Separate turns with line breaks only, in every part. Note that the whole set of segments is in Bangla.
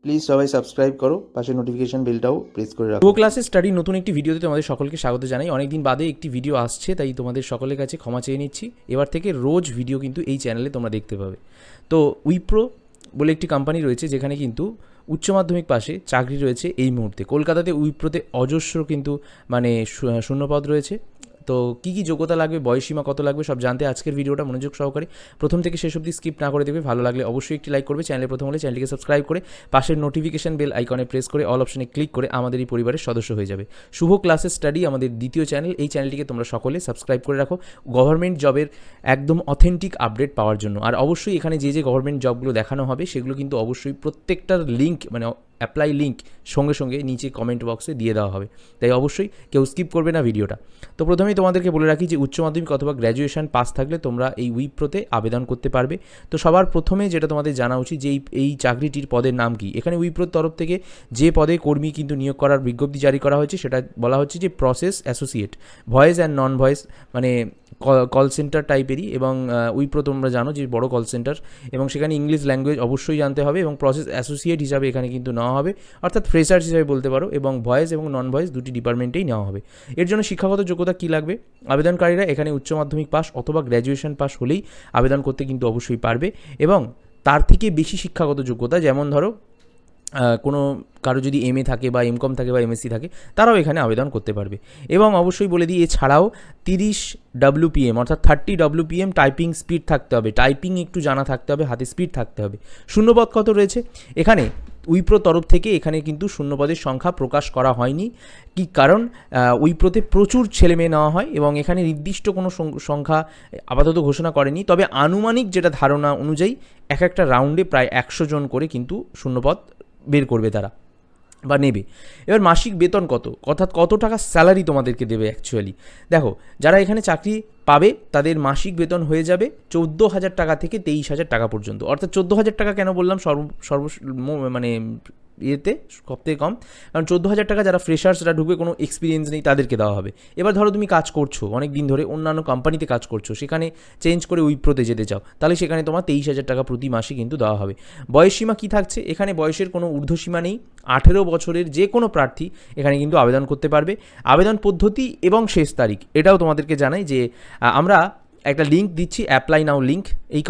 প্লিজ সবাই সাবস্ক্রাইব করো, পাশে নোটিফিকেশন বেলটাও প্রেস করে রাখো।
প্রো ক্লাসের স্টাডি নতুন একটি ভিডিওতে তোমাদের সকলকে স্বাগত জানাই। অনেকদিন বাদে একটি ভিডিও আসছে, তাই তোমাদের সকলের কাছে ক্ষমা চেয়ে নিচ্ছি। এবার থেকে রোজ ভিডিও কিন্তু এই চ্যানেলে তোমরা দেখতে পাবে। তো উইপ্রো বলে একটি কোম্পানি রয়েছে, যেখানে কিন্তু উচ্চ মাধ্যমিক পাশে চাকরি রয়েছে এই মুহূর্তে। কলকাতাতে উইপ্রোতে অজস্র কিন্তু শূন্যপদ রয়েছে। তো কী কী যোগ্যতা লাগবে, বয়সীমা কত লাগবে, সব জানতে আজকের ভিডিওটা মনোযোগ সহকারে প্রথম থেকে শেষ অবধি স্কিপ না করে দেখবে। ভালো লাগলে অবশ্যই একটি লাইক করবে, চ্যানেলে প্রথম হলে চ্যানেলটিকে সাবস্ক্রাইব করে পাশের নোটিফিকেশন বেল আইকনে প্রেস করে অল অপশনে ক্লিক করে আমাদের এই পরিবারের সদস্য হয়ে যাবে। শুভ ক্লাসের স্টাডি আমাদের দ্বিতীয় চ্যানেল, এই চ্যানেলটিকে তোমরা সকলে সাবস্ক্রাইব করে রাখো গভর্নমেন্ট জবের একদম অথেন্টিক আপডেট পাওয়ার জন্য। আর অবশ্যই এখানে যে গভর্নমেন্ট জবগুলো দেখানো হবে সেগুলো কিন্তু অবশ্যই প্রত্যেকটার লিঙ্ক মানে অ্যাপ্লাই লিঙ্ক সঙ্গে সঙ্গে নিচে কমেন্ট বক্সে দিয়ে দেওয়া হবে, তাই অবশ্যই কেউ স্কিপ করবে না ভিডিওটা। তো প্রথমেই তোমাদেরকে বলে রাখি যে উচ্চ মাধ্যমিক অথবা গ্র্যাজুয়েশন পাস থাকলে তোমরা এই উইপ্রোতে আবেদন করতে পারবে। তো সবার প্রথমে যেটা তোমাদের জানা উচিত যে এই চাকরিটির পদের নাম কি। এখানে উইপ্রোর তরফ থেকে যে পদে কর্মী কিন্তু নিয়োগ করার বিজ্ঞপ্তি জারি করা হয়েছে সেটা বলা হচ্ছে যে process associate, voice and non voice, মানে কল সেন্টার টাইপেরই। এবং উইপ্রো তোমরা জানো যে বড় কল সেন্টার, এবং সেখানে ইংলিশ ল্যাঙ্গুয়েজ অবশ্যই জানতে হবে। এবং প্রসেস অ্যাসোসিয়েট হিসাবে এখানে কিন্তু নেওয়া হবে, অর্থাৎ ফ্রেশার্স হিসাবে বলতে পারো। এবং ভয়েস এবং নন ভয়েস দুটি ডিপার্টমেন্টেই নেওয়া হবে। এর জন্য শিক্ষাগত যোগ্যতা কী লাগবে? আবেদনকারীরা এখানে উচ্চ মাধ্যমিক পাস অথবা গ্র্যাজুয়েশন পাস হলেই আবেদন করতে কিন্তু অবশ্যই পারবে। এবং তার থেকে বেশি শিক্ষাগত যোগ্যতা, যেমন ধরো কোনো কারো যদি এমএ থাকে বা এমকম থাকে বা এমএসসি থাকে, তারাও এখানে আবেদন করতে পারবে। এবং অবশ্যই বলে দিই, এছাড়াও 30 WPM অর্থাৎ 30 WPM টাইপিং স্পিড থাকতে হবে। টাইপিং একটু জানা থাকতে হবে, হাতে স্পিড থাকতে হবে। শূন্যপদ কত রয়েছে এখানে? উইপ্রো তরফ থেকে এখানে কিন্তু শূন্যপদের সংখ্যা প্রকাশ করা হয়নি। কি কারণ? উইপ্রোতে প্রচুর ছেলেমেয়ে নেওয়া হয় এবং এখানে নির্দিষ্ট কোনো সংখ্যা আপাতত ঘোষণা করেনি। তবে আনুমানিক যেটা ধারণা অনুযায়ী একটা রাউন্ডে প্রায় 100 জন করে কিন্তু শূন্যপদ বের করবে তারা বা নেবে। এবার মাসিক বেতন কত, অর্থাৎ কত টাকা স্যালারি তোমাদেরকে দেবে অ্যাকচুয়ালি। দেখো, যারা এখানে চাকরি পাবে তাদের মাসিক বেতন হয়ে যাবে 14,000 টাকা থেকে 23,000 টাকা পর্যন্ত। অর্থাৎ 14,000 টাকা কেন বললাম মানে ইয়েতে সবথেকে কম, কারণ 14,000 টাকা যারা ফ্রেশার্সরা ঢুকবে, কোনো এক্সপিরিয়েন্স নেই, তাদেরকে দেওয়া হবে। এবার ধরো তুমি কাজ করছো অনেক দিন ধরে, অন্যান্য কোম্পানিতে কাজ করছো, সেখানে চেঞ্জ করে উইপ্রোতে যেতে চাও, তাহলে সেখানে তোমার 23,000 টাকা প্রতি মাসে কিন্তু দেওয়া হবে। বয়সসীমা কী থাকছে? এখানে বয়সের কোনো ঊর্ধ্বসীমা নেই। 18 বছরের যে কোনো প্রার্থী এখানে কিন্তু আবেদন করতে পারবে। আবেদন পদ্ধতি এবং শেষ তারিখ এটাও তোমাদেরকে জানাই যে আমরা একটা লিঙ্ক দিচ্ছি, অ্যাপ্লাই নাও লিঙ্ক, এই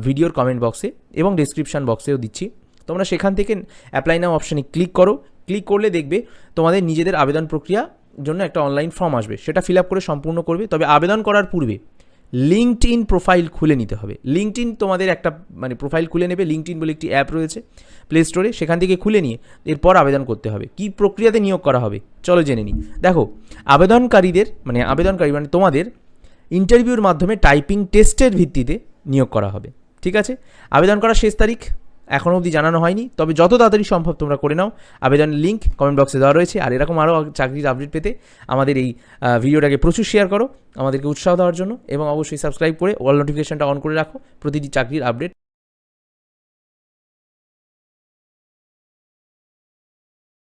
ভিডিওর কমেন্ট বক্সে এবং ডেসক্রিপশান বক্সেও দিচ্ছি। তোমরা সেখান থেকে অ্যাপ্লাই নাও অপশানে ক্লিক করো। ক্লিক করলে দেখবে তোমাদের নিজেদের আবেদন প্রক্রিয়া জন্য একটা অনলাইন ফর্ম আসবে, সেটা ফিল আপ করে সম্পূর্ণ করবে। তবে আবেদন করার পূর্বে লিঙ্কডইন প্রোফাইল খুলে নিতে হবে। লিঙ্কডইন তোমাদের একটা প্রোফাইল খুলে নেবে। লিঙ্কডইন বলে একটি অ্যাপ রয়েছে প্লে স্টোরে, সেখান থেকে খুলে নিয়ে এরপর আবেদন করতে হবে। কী প্রক্রিয়াতে নিয়োগ করা হবে চলো জেনে নিই। দেখো, আবেদনকারী মানে তোমাদের ইন্টারভিউর মাধ্যমে টাইপিং টেস্টের ভিত্তিতে নিয়োগ করা হবে। ঠিক আছে? আবেদন করার শেষ তারিখ এখনও অবধি জানানো হয়নি, তবে যত তাড়াতাড়ি সম্ভব তোমরা করে নাও। আবেদনের লিঙ্ক কমেন্ট বক্সে দেওয়া রয়েছে। আর এরকম আরও চাকরির আপডেট পেতে আমাদের এই ভিডিওটাকে প্রচুর শেয়ার করো আমাদেরকে উৎসাহ দেওয়ার জন্য, এবং অবশ্যই সাবস্ক্রাইব করে অল নোটিফিকেশনটা অন করে রাখো প্রতিটি চাকরির আপডেট